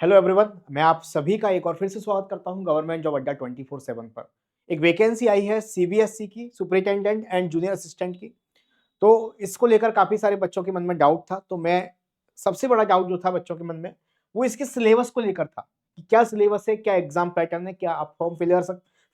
Hello everyone, मैं आप सभी का एक और फिर से स्वागत करता हूं गवर्नमेंट जॉब अड्डा 24/7 पर। एक वैकेंसी आई है सीबीएसई की सुपरिटेंडेंट एंड जूनियर असिस्टेंट की। तो इसको लेकर काफी सारे बच्चों के मन में डाउट था। तो मैं सबसे बड़ा डाउट जो था बच्चों के मन में वो इसके सिलेबस को लेकर था कि क्या सिलेबस है, क्या एग्जाम पैटर्न है, क्या आप फॉर्म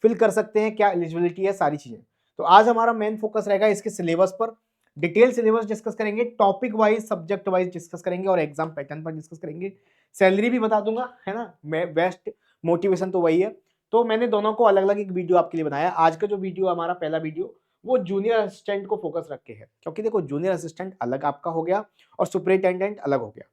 फिल कर सकते हैं, क्या एलिजिबिलिटी है, सारी चीजें। तो आज हमारा मेन फोकस रहेगा इसके सिलेबस पर। डिटेल सिलेबस डिस्कस करेंगे, topic wise subject wise discuss करेंगे और एग्जाम पैटर्न पर डिस्कस करेंगे। सैलरी भी बता दूंगा, है ना। मैं बेस्ट मोटिवेशन तो वही है। तो मैंने दोनों को अलग अलग एक वीडियो आपके लिए बनाया। आज का जो वीडियो हमारा पहला वीडियो वो जूनियर असिस्टेंट को फोकस रख के है, क्योंकि देखो जूनियर असिस्टेंट अलग आपका हो गया और सुपरिटेंडेंट अलग हो गया।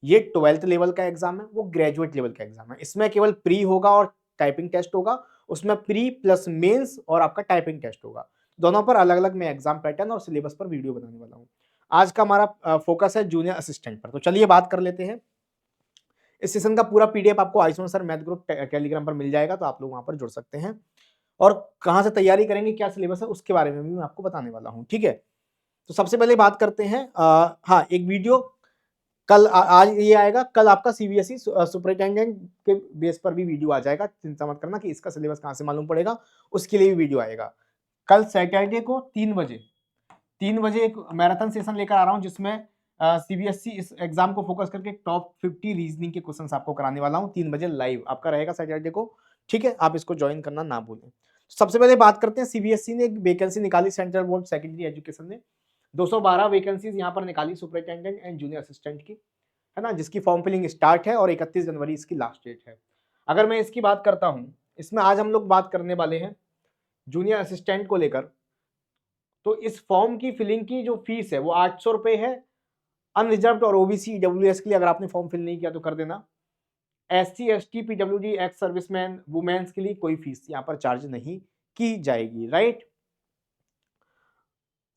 ये 12th लेवल का एग्जाम है, वो ग्रेजुएट लेवल का एग्जाम है। इसमें केवल प्री होगा और टाइपिंग टेस्ट होगा। उसमें प्री प्लस मेंस और आपका टाइपिंग टेस्ट होगा। दोनों पर अलग अलग मैं एग्जाम पैटर्न और सिलेबस पर वीडियो बनाने वाला हूँ। आज का हमारा फोकस है जूनियर असिस्टेंट पर। तो चलिए बात कर लेते हैं। इस सेशन का पूरा पीडीएफ आपको Ayushman sir math group Telegram पर मिल जाएगा, तो आप लोग वहां पर जुड़ सकते हैं। और कहां से तैयारी करेंगे, क्या सिलेबस है, उसके बारे में भी मैं आपको बताने वाला हूं। ठीक है, तो सबसे पहले बात करते हैं। हाँ, एक वीडियो कल आज ये आएगा। कल आपका सीबीएसई सुपरिटेंडेंट के बेस पर भी वीडियो आ जाएगा। चिंता मत करना कि इसका सिलेबस कहां से मालूम पड़ेगा, उसके लिए भी वीडियो आएगा। कल सैटरडे को 3 बजे एक मैराथन सेशन लेकर आ रहा हूं, जिसमें सीबीएसई इस एग्जाम को फोकस करके टॉप 50 रीजनिंग के क्वेश्चंस आपको कराने वाला हूं। 3 बजे लाइव आपका रहेगा सैटरडे को। ठीक है, आप इसको ज्वाइन करना ना भूलें। सबसे पहले बात करते हैं, सीबीएसई ने एक वैकेंसी निकाली, सेंट्रल बोर्ड सेकेंडरी एजुकेशन ने 212 वैकेंसीज यहाँ पर निकाली सुपरिटेंडेंट एंड जूनियर असिस्टेंट की, है ना, जिसकी फॉर्म फिलिंग स्टार्ट है और 31 जनवरी इसकी लास्ट डेट है। अगर मैं इसकी बात करता हूँ, इसमें आज हम लोग बात करने वाले हैं जूनियर असिस्टेंट को लेकर। तो इस फॉर्म की फिलिंग की जो फीस है वो 800 रुपए है। अनरिजर्व और ओबीसी ईडब्ल्यूएस के लिए अगर आपने फॉर्म फिल नहीं किया तो कर देना। SC ST PWD ex serviceman women's के लिए कोई फीस यहाँ पर चार्ज नहीं की जाएगी। राइट,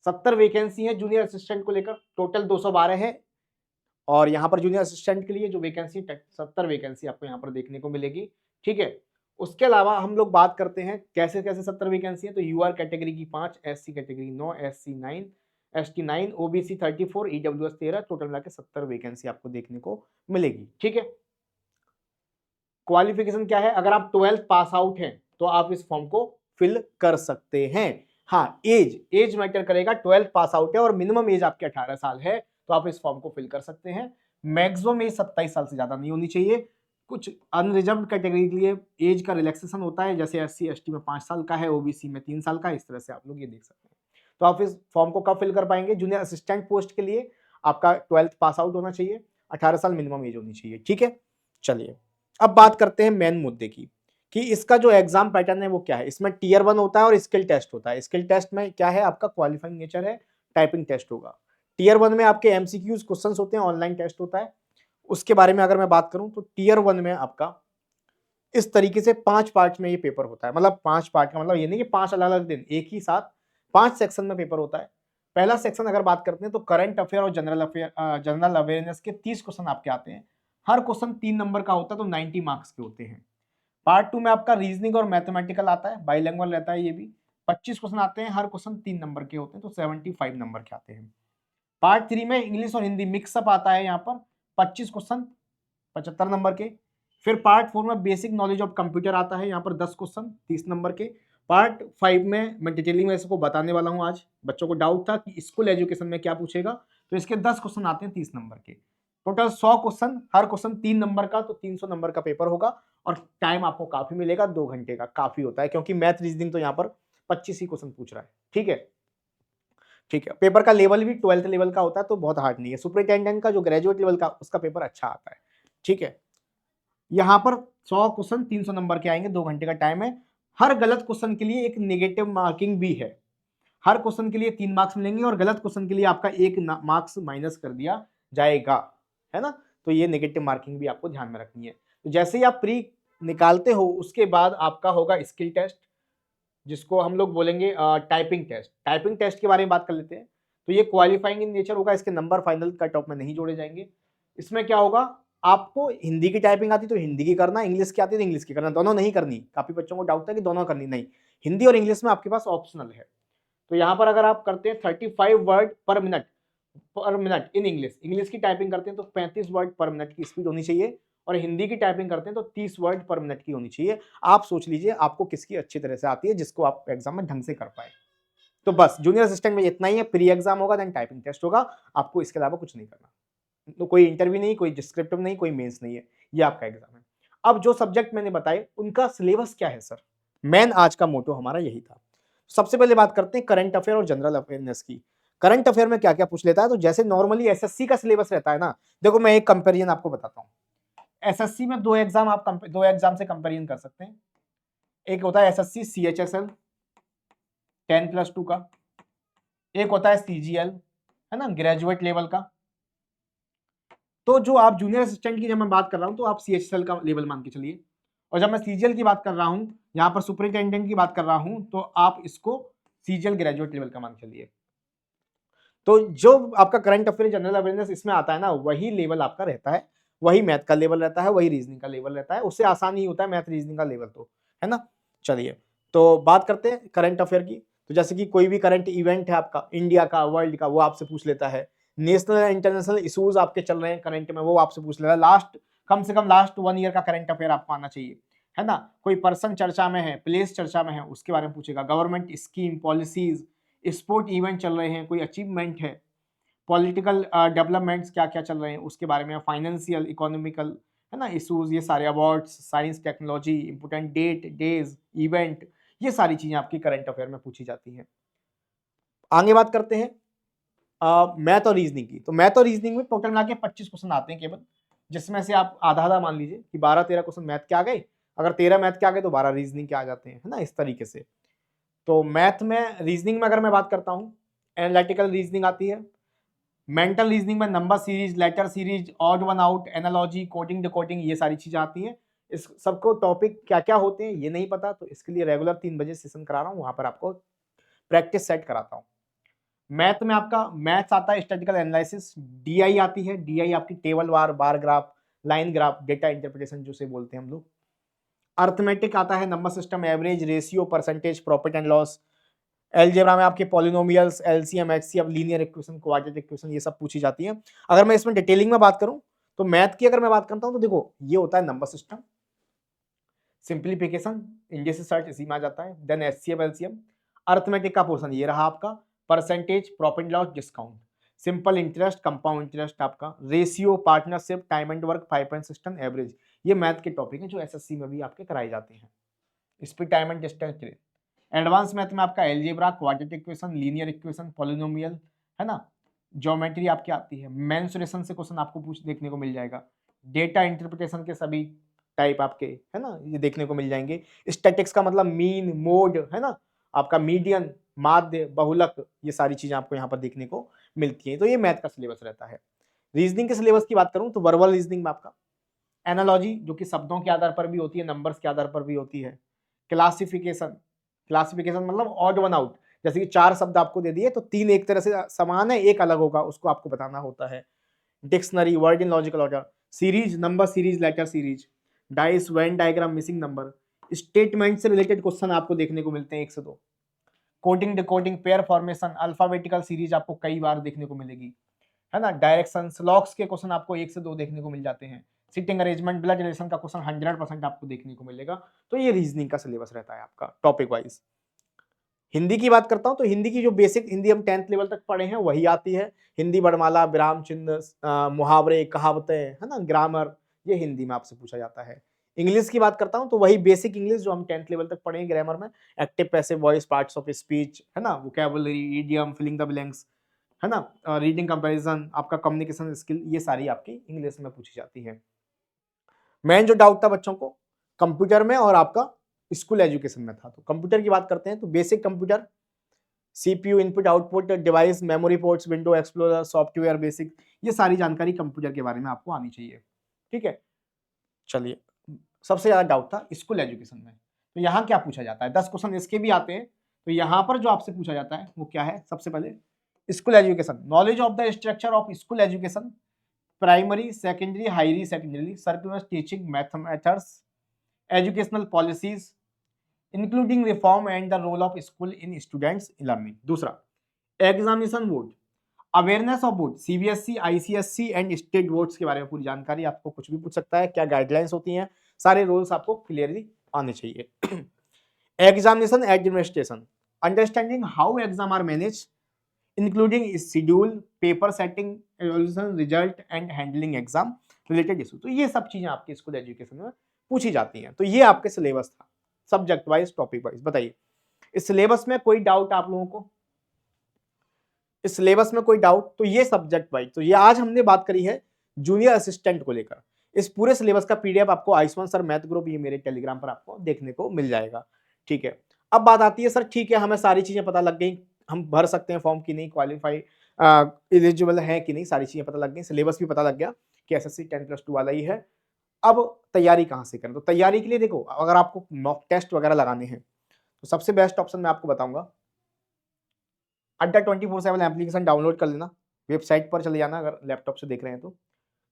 70 वैकेंसी है जूनियर असिस्टेंट को लेकर, टोटल 212 है। और यहाँ पर जूनियर असिस्टेंट के लिए जो वैकेंसी 70 वैकेंसी आपको यहाँ पर देखने को मिलेगी। ठीक है, उसके अलावा हम लोग बात करते हैं कैसे कैसे 70 वैकेंसी है। तो यूआर कैटेगरी की 5, SC category 9, SC 9, ST 9, OBC 34, EWS 13, total मिला के 70 वैकेंसी आपको देखने को मिलेगी। ठीक है, क्वालिफिकेशन क्या है, अगर आप 12th पास आउट हैं तो आप इस फॉर्म को फिल कर सकते हैं। हाँ, एज मैटर करेगा। 12th पास आउट है और मिनिमम एज आपके 18 साल है तो आप इस फॉर्म को फिल कर सकते हैं। मैक्सिमम एज 27 साल से ज्यादा नहीं होनी चाहिए। कुछ अनरिजर्व कैटेगरी के लिए एज का रिलैक्सेशन होता है, जैसे एससी एसटी में 5 साल का है, ओबीसी में 3 साल का है। इस तरह से आप लोग ये देख सकते हैं। तो आप इस फॉर्म को कब फिल कर पाएंगे, जूनियर असिस्टेंट पोस्ट के लिए आपका 12th पास आउट होना चाहिए, 18 साल मिनिमम एज होनी चाहिए। ठीक है, चलिए अब बात करते हैं मेन मुद्दे की कि इसका जो एग्जाम पैटर्न है वो क्या है। इसमें टीयर 1 होता है और स्किल टेस्ट होता है। स्किल टेस्ट में क्या है, आपका क्वालिफाइंग नेचर है, टाइपिंग टेस्ट होगा। टीयर 1 में आपके एमसीक्यूज क्वेश्चंस होते हैं, ऑनलाइन टेस्ट होता है। उसके बारे में अगर मैं बात करूं तो टीयर 1 में आपका इस तरीके से 5 पार्ट में ये पेपर होता है। मतलब 5 पार्ट का मतलब ये नहीं कि 5 अलग अलग दिन एक ही साथ, 5 सेक्शन में पेपर होता है। पहला सेक्शन अगर बात करते हैं तो करंट अफेयर और जनरल अवेयरनेस के 30 क्वेश्चन आपके आते हैं। हर क्वेश्चन 3 नंबर का होता है, तो 90 मार्क्स के होते हैं। पार्ट 2 में आपका रीजनिंग और मैथमेटिकल आता है, बाइलिंगुअल रहता है ये भी। 25 क्वेश्चन आते हैं, हर क्वेश्चन 3 नंबर के होते हैं, तो 75 नंबर के आते हैं। पार्ट 3 में इंग्लिश और हिंदी मिक्सअप आता है, यहाँ पर 25 क्वेश्चन 75 नंबर के। फिर पार्ट 4 में बेसिक नॉलेज ऑफ कंप्यूटर आता है, यहाँ पर 10 क्वेश्चन 30 नंबर के। पार्ट 5 में मैं डिटेलिंग में इसको बताने वाला हूँ। आज बच्चों को डाउट था कि स्कूल एजुकेशन में क्या पूछेगा, तो इसके 10 क्वेश्चन आते हैं 30 नंबर के। टोटल 100 क्वेश्चन, हर क्वेश्चन 3 नंबर का, तो 300 नंबर का पेपर होगा। और टाइम आपको काफी मिलेगा, 2 घंटे का काफी होता है, क्योंकि मैथ रीजनिंग तो यहाँ पर 25 ही क्वेश्चन पूछ रहा है। ठीक है, ठीक है। पेपर का लेवल भी 12th लेवल का होता है, तो बहुत हार्ड नहीं है। सुपरिटेंडेंट का जो ग्रेजुएट लेवल का उसका पेपर अच्छा आता है। ठीक है, यहाँ पर 100 क्वेश्चन 300 नंबर के आएंगे, 2 घंटे का टाइम है। हर गलत क्वेश्चन के लिए एक नेगेटिव मार्किंग भी है। हर क्वेश्चन के लिए 3 मार्क्स मिलेंगे और गलत क्वेश्चन के लिए आपका 1 मार्क्स माइनस कर दिया जाएगा, है ना। तो ये नेगेटिव मार्किंग भी आपको ध्यान में रखनी है। तो जैसे ही आप प्री निकालते हो उसके बाद आपका होगा स्किल टेस्ट, जिसको हम लोग बोलेंगे टाइपिंग टेस्ट। टाइपिंग टेस्ट के बारे में बात कर लेते हैं। तो ये क्वालिफाइंग इन नेचर होगा, इसके नंबर फाइनल कट ऑफ में नहीं जोड़े जाएंगे। इसमें क्या होगा, आपको हिंदी की टाइपिंग आती तो हिंदी की करना, इंग्लिश की आती तो इंग्लिश की करना, दोनों नहीं करनी। काफी बच्चों को डाउट है कि दोनों करनी, नहीं, हिंदी और इंग्लिश में आपके पास ऑप्शनल है। तो यहाँ पर अगर आप करते हैं 35 वर्ड पर मिनट इन इंग्लिश, इंग्लिश की टाइपिंग करते हैं तो 35 वर्ड पर मिनट की स्पीड होनी चाहिए। और हिंदी की टाइपिंग करते हैं तो 30 वर्ड पर मिनट की होनी चाहिए। आप सोच लीजिए आपको किसकी अच्छी तरह से आती है जिसको आप एग्जाम में ढंग से कर पाए। तो बस जूनियर असिस्टेंट में इतना ही है, प्री एग्जाम होगा देन टाइपिंग टेस्ट होगा, आपको इसके अलावा कुछ नहीं करना। तो कोई इंटरव्यू नहीं, कोई डिस्क्रिप्टिव नहीं, कोई मेंस नहीं है, ये आपका एग्जाम है। अब जो सब्जेक्ट मैंने बताए उनका सिलेबस क्या है सर, मेन आज का मोटो हमारा यही था। सबसे पहले बात करते हैं करंट अफेयर और जनरल अवेयरनेस की। करंट अफेयर में क्या क्या पूछ लेता है, तो जैसे नॉर्मली एसएससी का सिलेबस रहता है ना, देखो मैं एक कंपेरिजन आपको बताता हूँ। एसएससी में दो एग्जाम से कंपेरिजन कर सकते हैं। एक होता है एसएससी CHSL 10+2 का, एक होता है CGL, है ना, ग्रेजुएट लेवल का। तो जो आप जूनियर असिस्टेंट की जब मैं बात कर रहा हूं तो आप CHSL का लेवल मान के चलिए, और जब मैं CGL की बात कर रहा हूं, यहां पर सुपरिटेंडेंट की बात कर रहा हूं, तो आप इसको CGL ग्रेजुएट लेवल का मान के चलिए। तो जो आपका करंट अफेयर जनरल अवेयरनेस इसमें आता है ना, वही लेवल आपका रहता है, वही मैथ का लेवल रहता है, वही रीजनिंग का लेवल रहता है। उससे आसान ही होता है मैथ रीजनिंग का लेवल, तो है ना। चलिए तो बात करते हैं करंट अफेयर की। तो जैसे कि कोई भी करंट इवेंट है आपका इंडिया का, वर्ल्ड का, वो आपसे पूछ लेता है। नेशनल या इंटरनेशनल इशूज आपके चल रहे हैं करंट में, वो आपसे पूछ लेता है। कम से कम लास्ट 1 ईयर का करंट अफेयर आपको आना चाहिए, है ना। कोई पर्सन चर्चा में है, प्लेस चर्चा में है, उसके बारे में पूछेगा। Government scheme, policies, sport event चल रहे हैं, कोई अचीवमेंट है, पॉलिटिकल डेवलपमेंट्स क्या क्या चल रहे हैं उसके बारे में, फाइनेंशियल इकोनॉमिकल, है ना, इशूज, ये सारे awards, science technology, important date, days, event, ये सारी चीजें आपकी करंट अफेयर में पूछी जाती हैं। आगे बात करते हैं मैथ और रीजनिंग की। तो मैथ और रीजनिंग में टोटल मिला के 25 क्वेश्चन आते हैं केवल, जिसमें से आप आधा आधा मान लीजिए कि 12-13 क्वेश्चन मैथ के आ गए। अगर 13 मैथ के आ गए तो 12 रीजनिंग के आ जाते हैं, है ना, इस तरीके से। तो मैथ में, रीजनिंग में अगर मैं बात करता हूँ, एनालिटिकल रीजनिंग आती है। मेंटल रीजनिंग में number series, letter series, odd one out, analogy, coding decoding, ये सारी चीजें आती हैं। इस सबको टॉपिक क्या क्या होते हैं ये नहीं पता, तो इसके लिए रेगुलर 3 बजे सेशन करा रहा हूँ, वहां पर आपको प्रैक्टिस सेट कराता हूँ। मैथ में आपका मैथ्स आता है, स्टैटिस्टिकल एनालिसिस, DI आती है। DI आपकी टेबल वार, bar graph, line graph, data interpretation जो से बोलते हैं हम लोग। अर्थमेटिक आता है, number system, average, ratio, percentage, profit and loss. Algebra में आपके polynomials, LCM, HCF, linear equation, quadratic equation, ये सब पूछी जाती है। अगर मैं इसमें डिटेलिंग में बात करूं तो मैथ की अगर मैं बात करता हूं तो देखो ये होता है number system, simplification, indices surds इसी में आ जाता है, देन HCF, LCM। अर्थमेटिक का पोर्शन ये रहा आपका, percentage, profit loss, discount, simple interest, compound interest, आपका ratio, partnership, time and work, 5 point system, average. ये मैथ के टॉपिक हैं जो SSC में भी आपके कराए जाते हैं। Speed, time and distance. Advance math में आपका algebra, quadratic equation, linear equation, polynomial, है ना, ज्योमेट्री आपकी आती है। मेंसुरेशन से क्वेश्चन आपको पूछ देखने को मिल जाएगा। डेटा इंटरप्रिटेशन के सभी टाइप आपके, है ना, ये देखने को मिल जाएंगे। स्टैटिक्स का मतलब मीन, मोड, है ना, आपका मीडियन, माध्य, बहुलक, ये सारी चीजें आपको यहाँ पर देखने को मिलती है। तो ये मैथ का सिलेबस रहता है। रीजनिंग के सिलेबस की बात करूं तो वर्बल रीजनिंग में आपका एनालॉजी, जो कि शब्दों के आधार पर भी होती है, नंबर्स के आधार पर भी होती है। क्लासिफिकेशन, क्लासिफिकेशन मतलब ऑड वन आउट, जैसे कि 4 शब्द आपको दे दिए तो 3 एक तरह से समान है, एक अलग होगा, उसको आपको बताना होता है। Dictionary, word in logical order, series, number series, letter series, dice, Venn diagram, missing number, statement से रिलेटेड क्वेश्चन आपको देखने को मिलते हैं 1 से 2। Coding decoding, pair formation, alphabetical series आपको कई बार देखने को मिलेगी, है ना। डायरेक्शंस, लॉक्स के क्वेश्चन आपको 1 से 2 देखने को मिल जाते हैं। सिटिंग अरेंजमेंट, ब्लड रिलेशन का क्वेश्चन 100% आपको देखने को मिलेगा। तो ये रीजनिंग का सिलेबस रहता है आपका टॉपिक वाइज। हिंदी की बात करता हूं तो हिंदी की जो बेसिक हिंदी हम 10th लेवल तक पढ़े हैं वही आती है। हिंदी वर्णमाला, विराम चिन्ह, मुहावरे, कहावतें, है ना, ग्रामर, ये हिंदी में आपसे पूछा जाता है। इंग्लिश की बात करता हूं तो वही बेसिक इंग्लिश जो हम 10th लेवल तक पढ़े हैं ग्रामर में, active, passive voice, parts of speech, है ना, vocabulary, idiom, filling the blanks, है ना, रीडिंग कंपैरिजन, आपका कम्युनिकेशन स्किल, ये सारी आपकी इंग्लिश में पूछी जाती है। मेन जो डाउट था बच्चों को कंप्यूटर में और आपका स्कूल एजुकेशन में था, तो कंप्यूटर की बात करते हैं तो basic computer, CPU, input output device, memory ports, window explorer, software basic, ये सारी जानकारी कंप्यूटर के बारे में आपको आनी चाहिए। ठीक है, चलिए सबसे ज्यादा डाउट था स्कूल एजुकेशन में, तो यहाँ क्या पूछा जाता है, 10 क्वेश्चन इसके भी आते हैं। तो यहाँ पर जो आपसे पूछा जाता है वो क्या है, सबसे पहले school education, knowledge of the structure of school education, primary, secondary, higher secondary, curricular teaching methods, educational policies, including reform and the role of school in students learning. दूसरा, examination board, awareness of board, CBSE, ICSE and state boards के बारे में पूरी जानकारी, आपको कुछ भी पूछ सकता है, क्या गाइडलाइंस होती हैं, सारे रूल्स आपको क्लियरली आने चाहिए। Examination administration, understanding how exam are manage including schedule, paper setting, evaluation, result and handling exam related issue. तो ये सब चीजें आपके स्कूल एजुकेशन में पूछी जाती हैं। तो ये आपके सिलेबस था, सब्जेक्ट वाइज, टॉपिक वाइज। बताइए इस सिलेबस में कोई डाउट आप लोगों को? इस सिलेबस में कोई डाउट? तो ये सब्जेक्ट वाइज, तो ये आज हमने बात करी है जूनियर असिस्टेंट को लेकर। इस पूरे सिलेबस का पीडीएफ आपको आयुष्मान सर मैथ ग्रुप, ये मेरे टेलीग्राम पर आपको देखने को मिल जाएगा। ठीक है, अब बात आती है सर ठीक है हमें सारी चीजें पता लग गई, हम भर सकते हैं फॉर्म की नहीं, क्वालिफाई एलिजिबल है कि नहीं, सारी चीजें पता लग गई, सिलेबस भी पता लग गया कि एसएससी 10+2 वाला ही है। अब तैयारी कहाँ से करें? तो तैयारी के लिए देखो, अगर आपको मॉक टेस्ट वगैरह लगाने हैं तो सबसे बेस्ट ऑप्शन मैं आपको बताऊंगा, अड्डा 24/7 एप्लीकेशन डाउनलोड कर लेना, वेबसाइट पर चले जाना अगर लैपटॉप से देख रहे हैं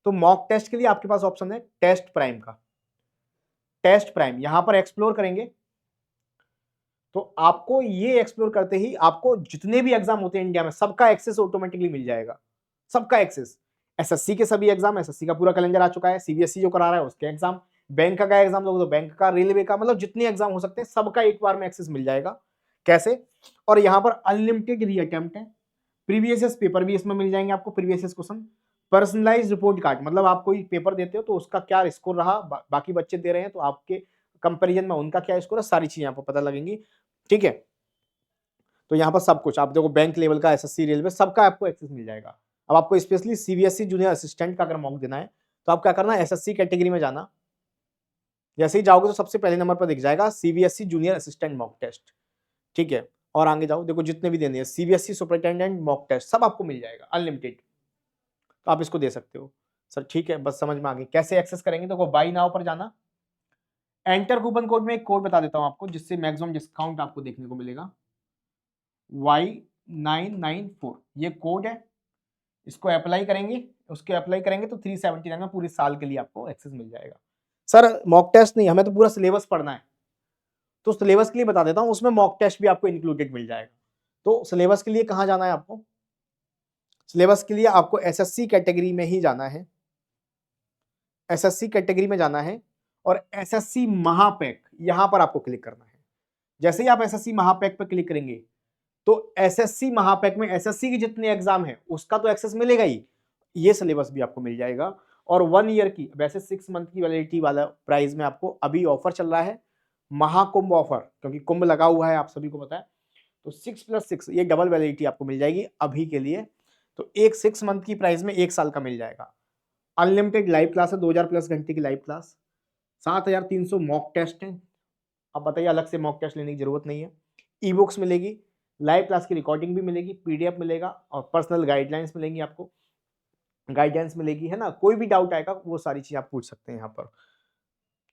तो मॉक टेस्ट के लिए आपके पास ऑप्शन है टेस्ट प्राइम का। टेस्ट प्राइम यहां पर एक्सप्लोर करेंगे तो आपको ये एक्सप्लोर करते ही आपको जितने भी एग्जाम होते हैं इंडिया में सबका एक्सेस ऑटोमेटिकली मिल जाएगा, सबका एक्सेस। एसएससी के सभी एग्जाम, एसएससी का पूरा कैलेंडर आ चुका है, सीबीएसई जो करा रहा है उसके एग्जाम, बैंक का एग्जाम लोगे तो बैंक का, रेलवे का, मतलब जितने एग्जाम हो सकते हैं सबका एक बार में एक्सेस मिल जाएगा। कैसे? और यहाँ पर अनलिमिटेड रीअटेम्प्ट है, प्रीवियस पेपर भी इसमें मिल जाएंगे आपको, previous question, personalise report card, मतलब आप कोई पेपर देते हो तो उसका क्या स्कोर रहा, बाकी बच्चे दे रहे हैं तो आपके कंपैरिजन में उनका क्या स्कोर है, सारी चीजें आपको पता लगेंगी। ठीक है, तो यहाँ पर सब कुछ आप देखो, बैंक लेवल का, एसएससी, रेलवे, सबका आपको एक्सेस मिल जाएगा। अब आपको स्पेशली सीबीएसई जूनियर असिस्टेंट का अगर मॉक देना है तो आप क्या करना है, एसएससी कैटेगरी में जाना, जैसे ही जाओगे तो सबसे पहले नंबर पर दिख जाएगा CBSE junior assistant mock test. ठीक है, और आगे जाओ, देखो जितने भी देने हैं सीबीएसई सुपरिटेंडेंट मॉक टेस्ट, सब आपको मिल जाएगा अनलिमिटेड, तो आप इसको दे सकते हो। सर ठीक है, बस समझ में आ गई कैसे एक्सेस करेंगे। तो बाई नाउ पर जाना, एंटर कूपन कोड में एक कोड बता देता हूं आपको जिससे मैक्सिमम डिस्काउंट आपको देखने को मिलेगा, Y994 ये कोड है, इसको अप्लाई करेंगे, उसके अप्लाई करेंगे तो 379 में पूरे साल के लिए आपको एक्सेस मिल जाएगा। सर मॉक टेस्ट नहीं, हमें तो पूरा सिलेबस पढ़ना है, तो सिलेबस के लिए बता देता हूं, उसमें मॉक टेस्ट भी आपको इंक्लूडेड मिल जाएगा। तो सिलेबस के लिए कहां जाना है आपको? सिलेबस के लिए आपको एसएससी कैटेगरी में ही जाना है, एसएससी कैटेगरी में जाना है और एसएससी महापैक यहां पर आपको क्लिक करना है। जैसे ही आप एसएससी महापैक पर क्लिक करेंगे तो एसएससी महापैक में एसएससी के जितने एग्जाम है उसका तो एक्सेस मिलेगा ही, ये सिलेबस भी आपको मिल जाएगा। और 1 ईयर की, वैसे 6 मंथ की वैलिडिटी वाला प्राइस में आपको अभी ऑफर चल रहा है, महाकुंभ ऑफर, क्योंकि कुंभ लगा हुआ है आप सभी को पता है, तो 6+6 ये डबल वैलिडिटी आपको मिल जाएगी अभी के लिए। तो एक 6 मंथ की प्राइस में 1 साल का मिल जाएगा। अनलिमिटेड लाइव क्लास है, 2000+ घंटे की लाइव क्लास, 7300 मॉक टेस्ट है। अब बताइए, अलग से मॉक टेस्ट लेने की जरूरत नहीं है। ई बुक्स मिलेगी, लाइव क्लास की रिकॉर्डिंग भी मिलेगी, पीडीएफ मिलेगा और पर्सनल गाइडलाइंस मिलेंगी आपको, गाइडेंस मिलेगी, है ना। कोई भी डाउट आएगा वो सारी चीज आप पूछ सकते हैं यहाँ पर।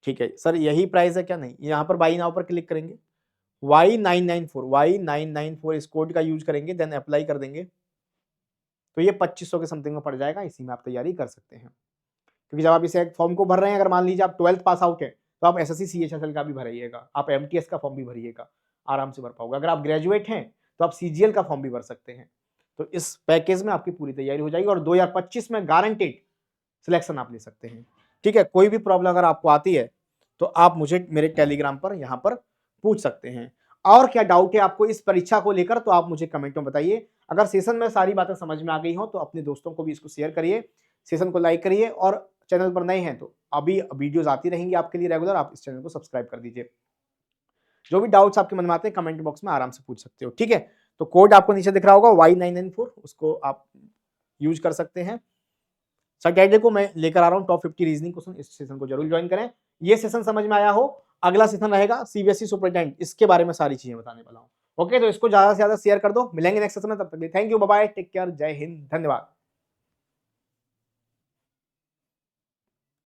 ठीक है सर, यही प्राइस है क्या? नहीं, यहाँ पर बाई नाउ पर क्लिक करेंगे, Y994 इस कोड का यूज करेंगे, देन अप्लाई कर देंगे तो ये 2500 के समथिंग में पड़ जाएगा। इसी में आप तैयारी कर सकते हैं, क्योंकि जब आप इसे फॉर्म को भर रहे हैं, अगर मान लीजिए आप 12th पास आउट है तो आप एसएससी सीएचएसएल का भी भरिएगा, आप एमटीएस का फॉर्म भी भरिएगा, आराम से भर पाओगे। अगर आप ग्रेजुएट हैं तो आप सीजीएल का फॉर्म भी भर सकते हैं। तो इस पैकेज में आपकी पूरी तैयारी हो जाएगी और 2025 में गारंटेड सिलेक्शन आप ले सकते हैं। ठीक है, कोई भी प्रॉब्लम अगर आपको आती है तो आप मुझे मेरे टेलीग्राम पर यहाँ पर पूछ सकते हैं। और क्या डाउट है आपको इस परीक्षा को लेकर तो आप मुझे कमेंट में बताइए। अगर सेशन में सारी बातें समझ में आ गई हो तो अपने दोस्तों को भी इसको शेयर करिए, सेशन को लाइक करिए, और चैनल पर नए हैं तो अभी वीडियोस आती रहेंगी आपके लिए रेगुलर, आप इस चैनल को सब्सक्राइब कर दीजिए। जो भी डाउट्स आपके मन में आते हैं कमेंट बॉक्स में आराम से पूछ सकते हो। ठीक है, तो कोड आपको नीचे दिख रहा होगा Y994, उसको आप यूज कर सकते हैं। सैटरडे को मैं लेकर आ रहा हूँ टॉप 50 रीजनिंग क्वेश्चन, इस सेशन को जरूर ज्वाइन करें। ये सेशन समझ में आया हो, अगला सेशन रहेगा सीबीएसई सुपरिटेंडेंट, इसके बारे में सारी चीजें बताने वाला हूँ। ओके, तो इसको ज्यादा से ज्यादा शेयर कर दो। मिलेंगे नेक्स्ट सेशन में, तब तक thank you, bye bye, take care, जय हिंद, धन्यवाद।